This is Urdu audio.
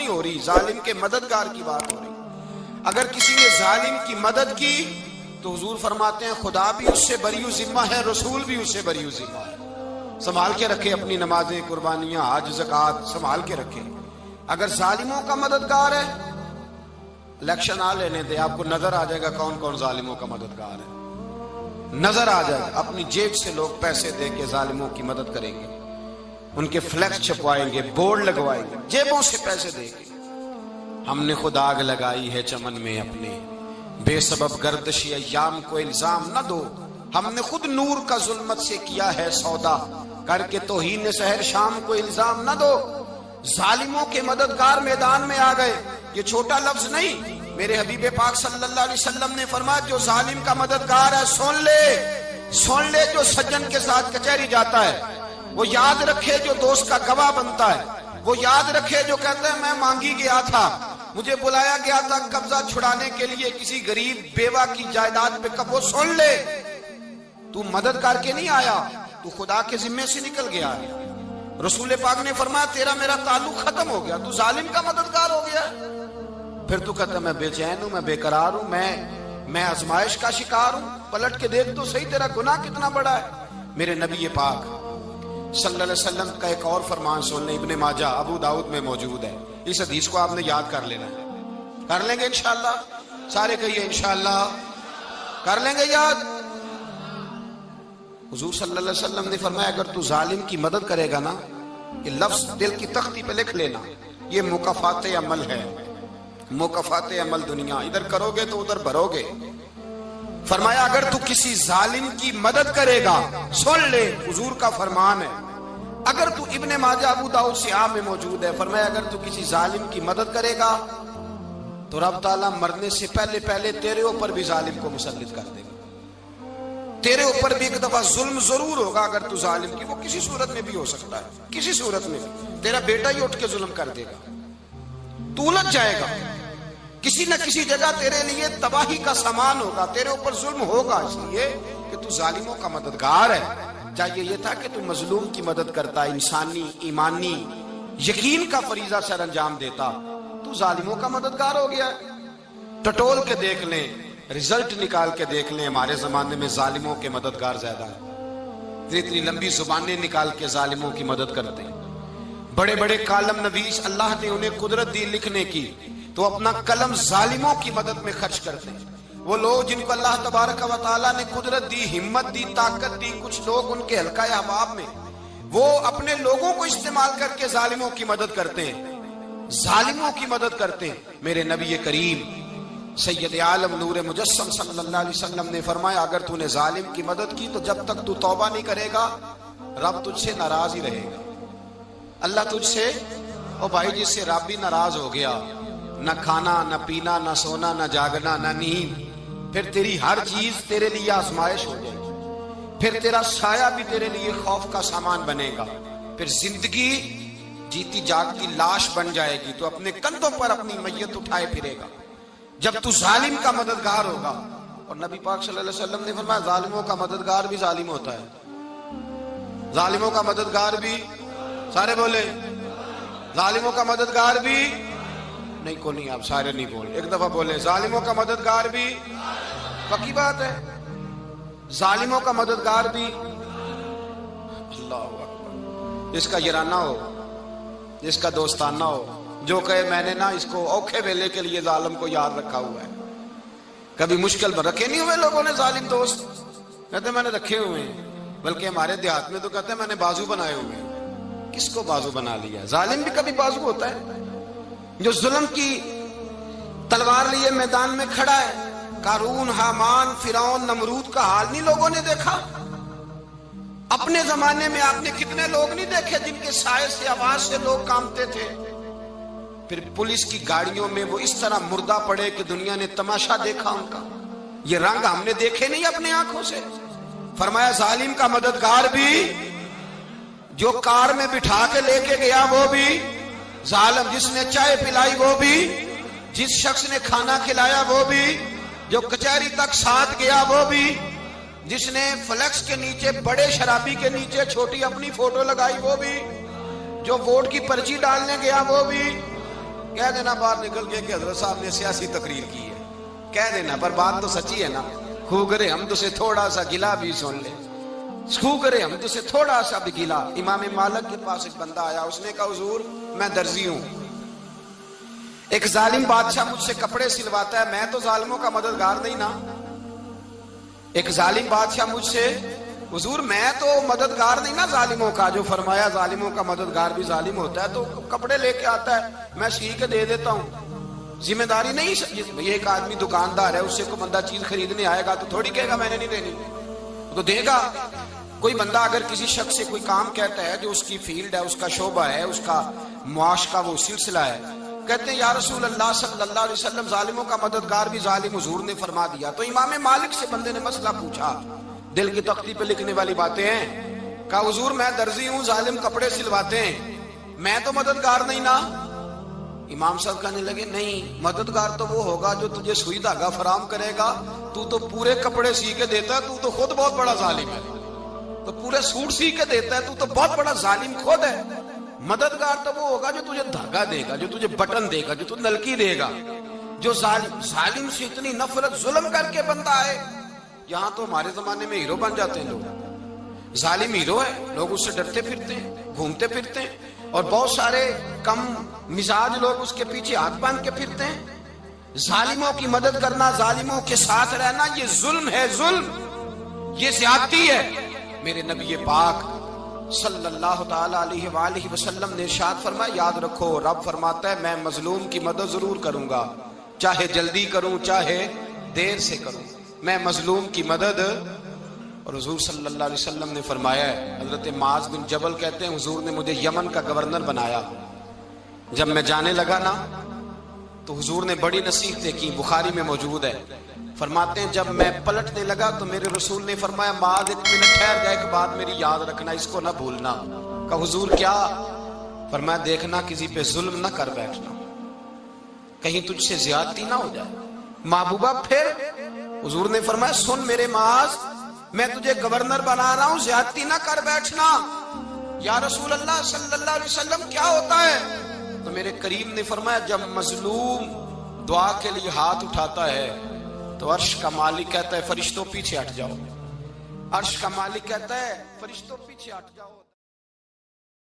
ہو رہی، ظالم کے مددگار کی بات ہو رہی۔ اگر کسی نے ظالم کی مدد کی تو حضور فرماتے ہیں خدا بھی اس سے بری و ذمہ ہے، رسول بھی اس سے بری و ذمہ ہے۔ سنبھال کے رکھے اپنی نمازیں، قربانیاں، حج، زکوٰۃ سنبھال کے رکھے۔ اگر ظالموں کا مددگار ہے، الیکشن آ لینے دے، آپ کو نظر آ جائے گا کون کون ظالموں کا مددگار ہے، نظر آ جائے گا۔ اپنی جیب سے لوگ پیسے دے کے ظالموں کی مدد کریں گے، ان کے فلیکس چھپوائیں گے، بورڈ لگوائیں گے، جیبوں سے پیسے دے گے۔ ہم نے خود آگ لگائی ہے چمن میں اپنے، بے سبب گردشی ایام کو الزام نہ دو، ہم نے خود نور کا ظلمت سے کیا ہے سودا، کر کے توہین سحر شام کو الزام نہ دو۔ ظالموں کے مددگار میدان میں آ گئے، یہ چھوٹا لفظ نہیں، میرے حبیب پاک صلی اللہ علیہ وسلم نے فرمایا جو ظالم کا مددگار ہے سن لے جو سجن کے ساتھ کچہری جاتا ہے، وہ یاد رکھے جو دوست کا گواہ بنتا ہے، وہ یاد رکھے جو کہتا ہے میں مانگی گیا تھا، مجھے بلایا گیا تھا قبضہ چھڑانے کے لیے کسی غریب بیوہ کی جائیداد پہ، کب وہ سن لے تو مدد کر کے نہیں آیا، تو خدا کے ذمے سے نکل گیا ہے۔ رسول پاک نے فرمایا تیرا میرا تعلق ختم ہو گیا، تو ظالم کا مددگار ہو گیا۔ پھر تو کہتا میں بے چین ہوں، میں بے قرار ہوں، میں آزمائش کا شکار ہوں، پلٹ کے دیکھ تو صحیح تیرا گناہ کتنا بڑا ہے۔ میرے نبی پاک صلی اللہ علیہ وسلم کا ایک اور فرمان سن لیں، ابن ماجہ ابو داؤد میں موجود ہے، اس حدیث کو آپ نے یاد کر لینا ہے۔ کر لیں گے انشاءاللہ؟ سارے کہیے انشاءاللہ کر لیں گے یاد۔ حضور صلی اللہ علیہ وسلم نے فرمایا اگر تو ظالم کی مدد کرے گا نا، یہ لفظ دل کی تختی پہ لکھ لینا، یہ مکافات عمل ہے، مکافات عمل دنیا، ادھر کرو گے تو ادھر بھرو گے۔ فرمایا اگر تو کسی ظالم کی مدد کرے گا، سن لے حضور کا فرمان ہے، اگر تو ابن ماجہ ابو داؤد سیاہ میں موجود ہے، فرمایا اگر تو کسی ظالم کی مدد کرے گا تو رب تعالیٰ مرنے سے پہلے تیرے اوپر بھی ظالم کو مسلط کر دے گا، تیرے اوپر بھی ایک دفعہ ظلم ضرور ہوگا۔ اگر تو ظالم کی، وہ کسی صورت میں بھی ہو سکتا ہے، کسی صورت میں بھی تیرا بیٹا ہی اٹھ کے ظلم کر دے گا، تو الجھ جائے گا، کسی نہ کسی جگہ تیرے لیے تباہی کا سامان ہوگا، تیرے اوپر ظلم ہوگا، اس لیے کہ تو ظالموں کا مددگار ہے۔ چاہیے یہ تھا کہ تو مظلوم کی مدد کرتا، انسانی ایمانی یقین کا فریضہ سر انجام دیتا، تو ظالموں کا مددگار ہو گیا۔ ٹٹول کے دیکھ لیں، رزلٹ نکال کے دیکھ لیں، ہمارے زمانے میں ظالموں کے مددگار زیادہ ہیں، اتنی لمبی زبانیں نکال کے ظالموں کی مدد کرتے ہیں، بڑے بڑے کالم نویس اللہ نے انہیں قدرت دی لکھنے کی، تو اپنا قلم ظالموں کی مدد میں خرچ کرتے ہیں۔ وہ لوگ جن کو اللہ تبارک و تعالیٰ نے قدرت دی، ہمت دی، طاقت دی، کچھ لوگ ان کے حلقہ احباب میں وہ اپنے لوگوں کو استعمال کر کے ظالموں کی مدد کرتے ہیں، ظالموں کی مدد کرتے ہیں۔ میرے نبی کریم سید عالم نور مجسم صلی اللہ علیہ وسلم نے فرمایا اگر تو نے ظالم کی مدد کی تو جب تک تو توبہ نہیں کرے گا رب تجھ سے ناراض ہی رہے گا، اللہ تجھ سے، اور بھائی جس سے رب بھی ناراض ہو گیا، نہ کھانا نہ پینا نہ سونا نہ جاگنا نہ نیند، پھر تیری ہر چیز تیرے لیے آزمائش ہو جائے گی، پھر تیرا سایہ بھی تیرے لیے خوف کا سامان بنے گا، پھر زندگی جیتی جاگتی لاش بن جائے گی، تو اپنے کندھوں پر اپنی میت اٹھائے پھرے گا جب تو ظالم کا مددگار ہوگا۔ اور نبی پاک صلی اللہ علیہ وسلم نے فرمایا ظالموں کا مددگار بھی ظالم ہوتا ہے، ظالموں کا مددگار بھی، سارے بولے ظالموں کا مددگار بھی، نہیں کو نہیں، آپ سارے نہیں بولے، ایک دفعہ بولے ظالموں کا مددگار بھی، پکی بات ہے، ظالموں کا مددگار بھی۔ اللہ اکبر، جس کا یارانہ ہو، جس کا دوستانہ ہو، جو کہے میں نے نا اس کو اوکھے ویلے کے لیے ظالم کو یاد رکھا ہوا ہے، کبھی مشکل میں رکھے نہیں ہوئے لوگوں نے ظالم دوست، کہتے میں نے رکھے ہوئے ہیں، بلکہ ہمارے دیہات میں تو کہتے ہیں میں نے بازو بنائے ہوئے ہیں۔ کس کو بازو بنا لیا؟ ظالم بھی کبھی بازو ہوتا ہے، جو ظلم کی تلوار لیے میدان میں کھڑا ہے۔ قارون، حامان، فرعون، نمرود کا حال نہیں لوگوں نے دیکھا؟ اپنے زمانے میں آپ نے کتنے لوگ نہیں دیکھے جن کے سائے سے، آواز سے لوگ کانپتے تھے؟ پھر پولیس کی گاڑیوں میں وہ اس طرح مردہ پڑے کہ دنیا نے تماشا دیکھا ان کا، یہ رنگ ہم نے دیکھے نہیں اپنے آنکھوں سے۔ فرمایا ظالم کا مددگار بھی، جو کار میں بٹھا کے لے کے گیا وہ بھی ظالم، جس نے چائے پلائی وہ بھی، جس شخص نے کھانا کھلایا وہ بھی، جو کچہری تک ساتھ گیا وہ بھی، جس نے فلیکس کے نیچے، بڑے شرابی کے نیچے چھوٹی اپنی فوٹو لگائی وہ بھی، جو ووٹ کی پرچی ڈالنے گیا وہ بھی۔ کہہ دینا باہر نکل کے کہ حضرت صاحب نے سیاسی تقریر کی ہے، کہہ دینا، پر بات تو سچی ہے نا. خو کرے ہم تو سے تھوڑا سا گلا بھی سن لے، خو کرے ہم تو سے تھوڑا سا بھی گلا. امام مالک کے پاس ایک بندہ آیا، اس نے کہا حضور میں درزی ہوں، ایک ظالم بادشاہ مجھ سے کپڑے سلواتا ہے، میں تو ظالموں کا مددگار نہیں نا. ایک ظالم بادشاہ مجھ سے، حضور میں تو مددگار نہیں نا ظالموں کا، جو فرمایا ظالموں کا مددگار بھی ظالم ہوتا ہے، تو کپڑے لے کے آتا ہے میں سی کے دے دیتا ہوں، ذمہ داری نہیں. یہ ایک آدمی دکاندار ہے، اس سے کوئی بندہ چیز خریدنے آئے گا تو تھوڑی کہے گا میں نے نہیں دینی، تو دے گا. کوئی بندہ اگر کسی شخص سے کوئی کام کہتا ہے جو اس کی فیلڈ ہے، اس کا شعبہ ہے، اس کا معاش کا وہ سلسلہ ہے، کہتے ہیں یا رسول اللہ صلی اللہ علیہ وسلم ظالموں کا مددگار بھی ظالم، حضور نے فرما دیا. تو امام مالک سے بندے نے مسئلہ پوچھا، دل کی تختی پہ لکھنے والی باتیں ہیں، کہا حضور میں درزی ہوں، ظالم کپڑے سلواتے ہیں، میں تو مددگار نہیں نا. امام صاحب کہنے لگے نہیں، مددگار تو وہ ہوگا جو تجھے سوئی دھاگا فراہم کرے گا، تو پورے کپڑے سی کے دیتا ہے، تو خود بہت بڑا ظالم ہے. تو پورے سوٹ سی کے دیتا ہے، تو بہت بڑا ظالم خود ہے. مددگار تو وہ ہوگا جو تجھے دھاگا دے گا، جو تجھے بٹن دے گا، جو تجھے نلکی دے گا. جو ظالم سے اتنی نفرت ظلم کر کے بندہ ہے. یہاں تو ہمارے زمانے میں ہیرو بن جاتے ہیں لوگ، ظالم ہیرو ہے، لوگ اس سے ڈرتے پھرتے ہیں، گھومتے پھرتے ہیں، اور بہت سارے کم مزاج لوگ اس کے پیچھے ہاتھ باندھ کے پھرتے ہیں. ظالموں کی مدد کرنا، ظالموں کے ساتھ رہنا، یہ ظلم ہے، ظلم، یہ زیادتی ہے. میرے نبی پاک صلی اللہ تعالی علیہ وآلہ وسلم نے ارشاد فرمایا، یاد رکھو رب فرماتا ہے میں مظلوم کی مدد ضرور کروں گا، چاہے جلدی کروں چاہے دیر سے کروں، میں مظلوم کی مدد. اور حضور صلی اللہ علیہ وسلم نے فرمایا ہے، حضرت معاذ بن جبل کہتے ہیں حضور نے مجھے یمن کا گورنر بنایا، جب میں جانے لگا نا تو حضور نے بڑی نصیحتیں کی، بخاری میں موجود ہے. فرماتے ہیں جب میں پلٹنے لگا تو میرے رسول نے فرمایا معاذ ایک منٹ ٹھہر جا، ایک بات میری یاد رکھنا، اس کو نہ بھولنا. کہا حضور کیا؟ فرمایا دیکھنا کسی پہ ظلم نہ کر بیٹھنا، کہیں تجھ سے زیادتی نہ ہو جائے. محبوبہ پھر حضور نے فرمایا سن میرے معاذ، میں تجھے گورنر بنا رہا ہوں، زیادتی نہ کر بیٹھنا. یا رسول اللہ صلی اللہ علیہ وسلم کیا ہوتا ہے؟ تو میرے کریم نے فرمایا جب مظلوم دعا کے لیے ہاتھ اٹھاتا ہے تو عرش کا مالک کہتا ہے فرشتوں پیچھے ہٹ جاؤ، عرش کا مالک کہتا ہے فرشتوں پیچھے ہٹ جاؤ.